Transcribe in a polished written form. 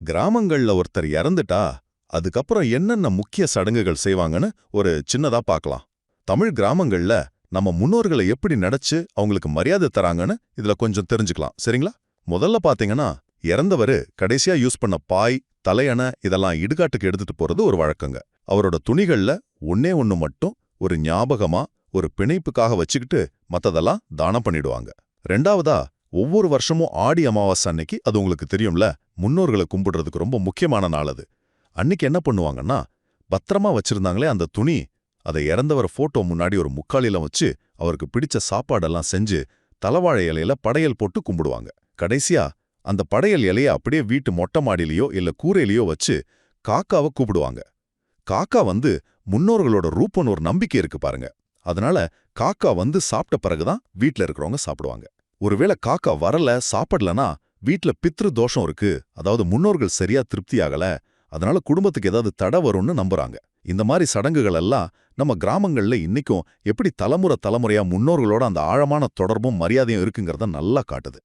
கிராமங்கள்ல ஒருத்தர் இறந்துட்டா அதுக்கப்புறம் என்னென்ன முக்கிய சடங்குகள் செய்வாங்கன்னு ஒரு சின்னதா பார்க்கலாம். தமிழ் கிராமங்கள்ல நம்ம முன்னோர்களை எப்படி நடச்சு அவங்களுக்கு மரியாதை தராங்கன்னு இதுல கொஞ்சம் தெரிஞ்சுக்கலாம். சரிங்களா? முதல்ல பாத்தீங்கன்னா, இறந்தவரு கடைசியா யூஸ் பண்ண பாய், தலையணை இதெல்லாம் இடுகாட்டுக்கு எடுத்துட்டு போறது ஒரு வழக்கங்க. அவரோட துணிகள்ல ஒண்ணே ஒண்ணு மட்டும் ஒரு ஞாபகமா, ஒரு பிணைப்புக்காக வச்சுக்கிட்டு மத்ததெல்லாம் தானம் பண்ணிடுவாங்க. ரெண்டாவதா, ஒவ்வொரு வருஷமும் ஆடி அமாவாசை அன்னைக்கு, அது உங்களுக்கு தெரியும்ல, முன்னோர்களை கும்பிடுறதுக்கு ரொம்ப முக்கியமான நாள் அது. அன்னைக்கு என்ன பண்ணுவாங்கன்னா, பத்திரமா வச்சிருந்தாங்களே அந்த துணி, அதை இறந்தவர் போட்டோ முன்னாடி ஒரு முக்காலில வச்சு அவருக்கு பிடிச்ச சாப்பாடெல்லாம் செஞ்சு தலவாழை இலையில படையல் போட்டு கும்பிடுவாங்க. கடைசியா அந்த படையல் இலைய அப்படியே வீட்டு மொட்டை மாடியிலயோ இல்ல கூரையிலயோ வச்சு காக்காவை கூப்பிடுவாங்க. காக்கா வந்து முன்னோர்களோட ரூபம்னு ஒரு நம்பிக்கை இருக்கு பாருங்க. அதனால காக்கா வந்து சாப்பிட்ட பிறகுதான் வீட்ல இருக்கிறவங்க சாப்பிடுவாங்க. ஒருவேளை காக்கா வரல, சாப்பிடலனா வீட்ல பித்ரு தோஷம் இருக்கு, அதாவது முன்னோர்கள் சரியா திருப்தியாகல, அதனால குடும்பத்துக்கு ஏதாவது தடை வரும்னு நம்புறாங்க. இந்த மாதிரி சடங்குகள் எல்லாம் நம்ம கிராமங்கள்ல இன்னைக்கும் எப்படி தலைமுறையா முன்னோர்களோட அந்த ஆழமான தொடர்பும் மரியாதையும் இருக்குங்கிறத நல்லா காட்டுது.